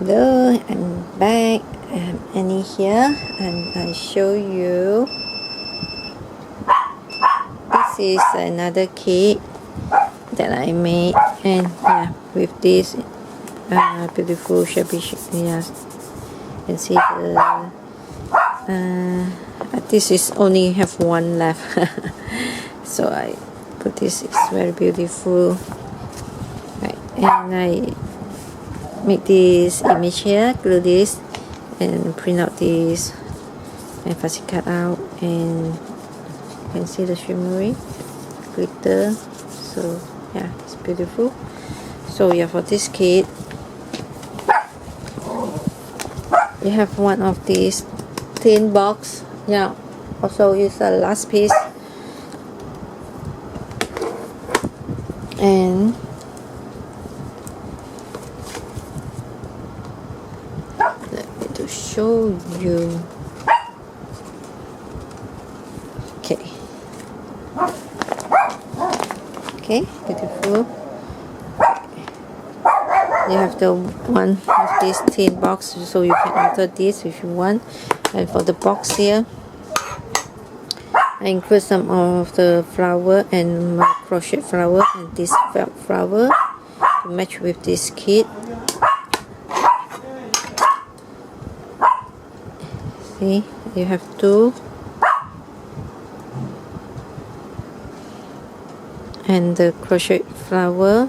Hello, I'm back. I'm Annie here, and I show you. This is another kit that I made, and yeah, with this beautiful shabby. Yeah, you can see the. This is only have one left, so I put this. It's very beautiful, right? And I make this image here, glue this, and print out this, and first cut out, and you can see the shimmery glitter. So yeah, it's beautiful. So yeah, for this kit, you have one of these tin box. Yeah, also use the last piece, and let me to show you. Okay, beautiful. You have the one of this tin box, so you can alter this if you want. And for the box here, I include some of the flower and my crochet flower and this felt flower to match with this kit. See, you have two, and the crochet flower.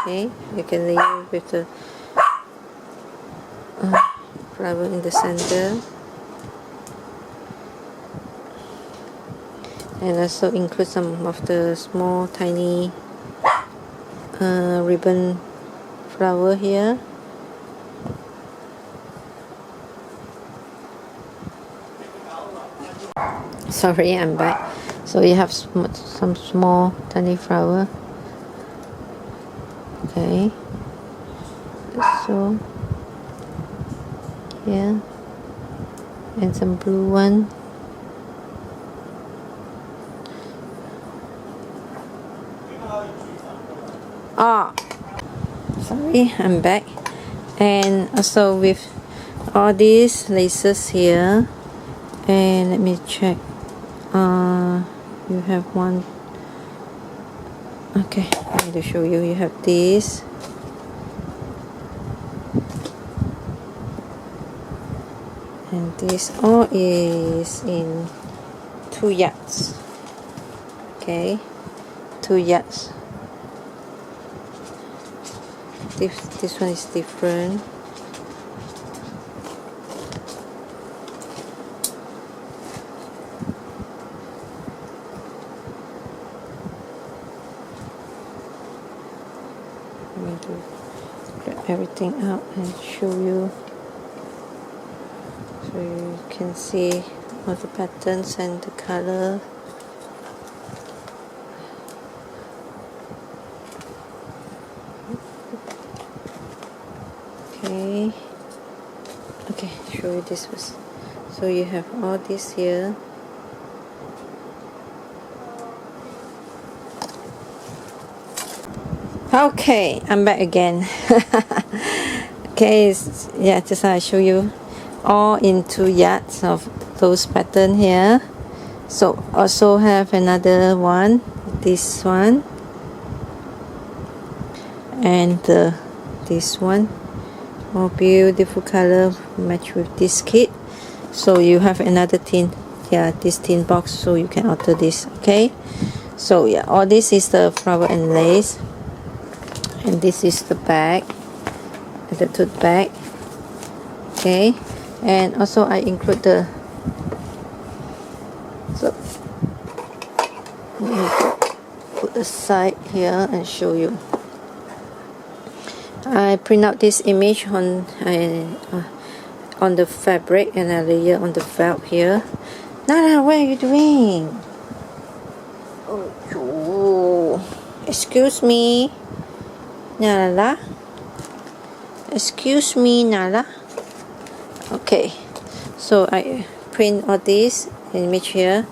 Okay, you can layer with the flower in the center, and also include some of the small tiny ribbon flower here. Sorry, I'm back. So you have some small tiny flower. Okay, so here, and some blue one. Sorry, I'm back. And also with all these laces here, and let me check. You have one. Okay, I need to show you. You have this, and this all is in 2 yards. Okay, 2 yards. This one is different. I'm going to grab everything out and show you, so you can see all the patterns and the color. Okay, show you this first. So you have all this here. Okay, I'm back again. Okay, yeah, just I show you all in 2 yards of those pattern here. So also have another one, this one, and this one. More beautiful color match with this kit. So you have another tin, yeah, this tin box, so you can alter this. Okay, so yeah, all this is the flower and lace, and this is the bag, the tote bag. Okay, and also I include the, so let me put aside here and show you. I print out this image on the fabric, and I layer on the felt here. Nana, what are you doing? Oh, excuse me, Nala. Excuse me, Nala. Okay, so I print all this image here,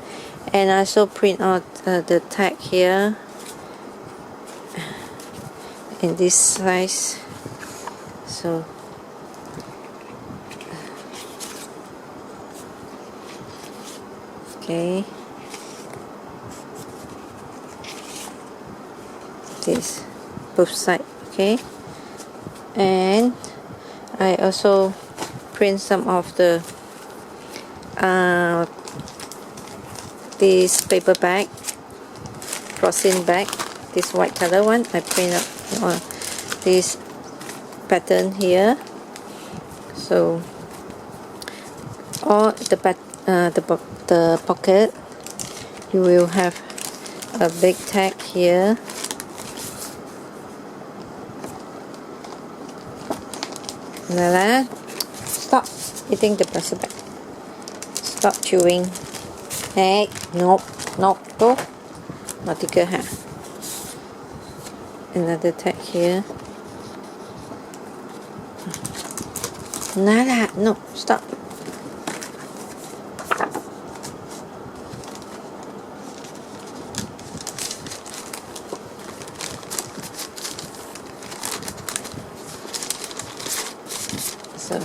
And I also print out the tag here in this size. So okay, this both side. Okay, and I also print some of the this paper bag, frosting bag, this white color one. I print up this pattern here. So all the pocket, you will have a big tag here. Nala, stop eating the plastic bag. Stop chewing. Hey, nope, go. Naughty girl, huh? Another tag here. Nala, no, stop. So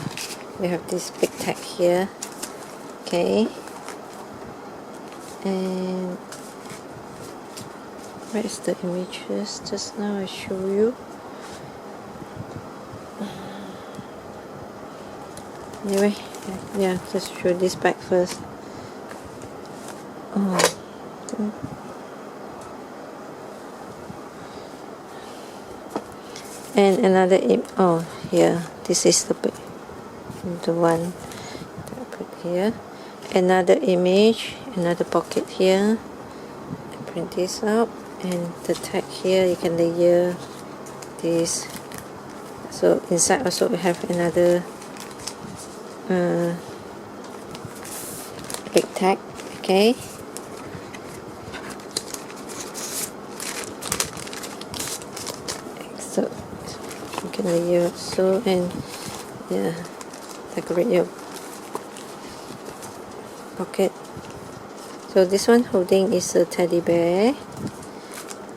we have this big tag here. Okay, and where is the images? Just now I show you. Anyway, yeah, just show this back first. Oh, and another oh, here, this is the one that I put here. Another image, another pocket here. I print this out, and the tag here you can layer this. So inside also we have another big tag. Okay. So you can layer so, and yeah, decorate your pocket. So this one holding is a teddy bear,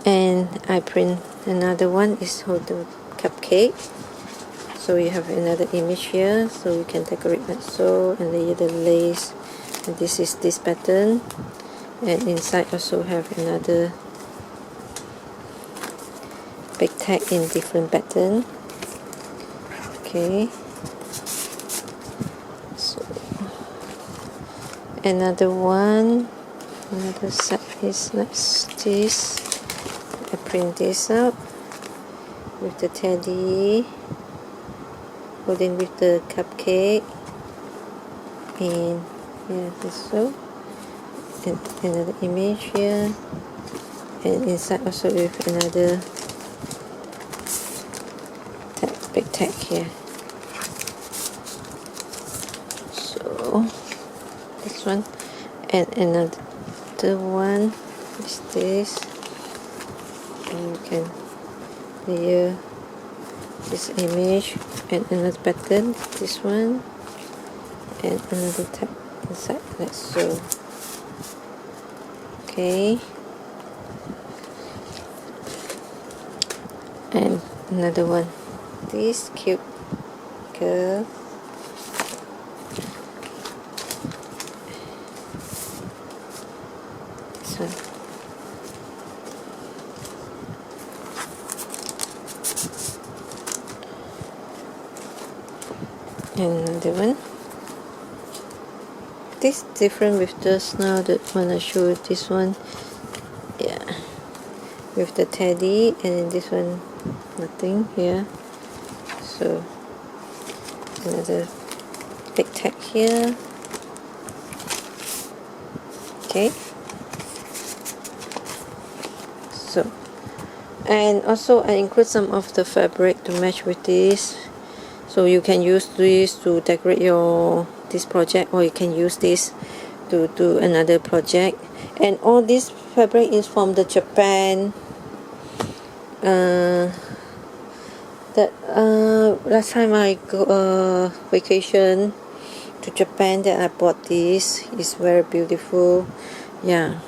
and I print another one is holding cupcake. So you have another image here, so you can decorate that so, and layer the lace. And this is this pattern, and inside also have another big tag in different pattern. Okay, so another one, another set is like this. I print this out with the teddy holding with the cupcake, and yeah, this so, and another image here, and inside also with another tag, big tag here. So this one, and another one is this, and you can layer this image and another pattern, this one, and another tag inside like so. Okay, and another one, this cute girl. This one. And another one. This different with just now, the one I showed, this one, yeah, with the teddy, and this one nothing here. So another big tag here. Okay, so, and also I include some of the fabric to match with this, so you can use this to decorate your this project, or you can use this to do another project. And all this fabric is from the Japan. That last time I go vacation to Japan, that I bought this. It's very beautiful. yeah,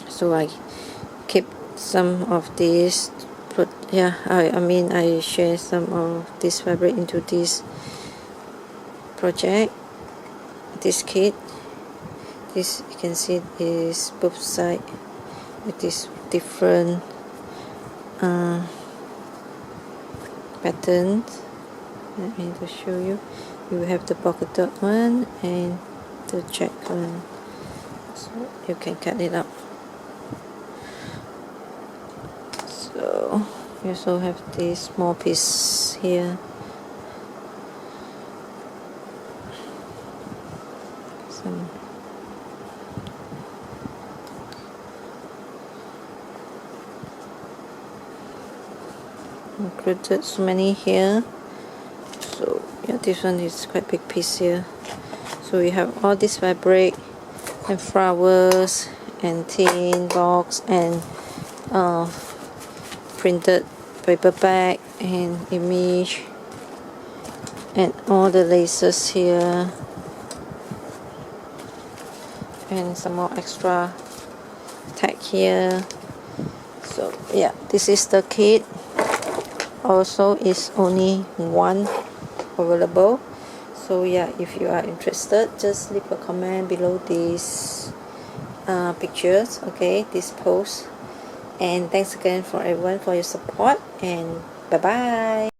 so I keep some of these. I mean I share some of this fabric into this project, this kit. This you can see is both side with this different patterns. Let me just show you. You have the polka dot one and the check one, so you can cut it up. So you also have this small piece here. Some included so many here. So yeah, this one is quite big piece here. So we have all this fabric and flowers and tin box and printed paper bag and image and all the laces here and some more extra tag here. So yeah, this is the kit. Also is only one available. So yeah, if you are interested, just leave a comment below these pictures, okay, this post. And thanks again for everyone for your support, and bye bye.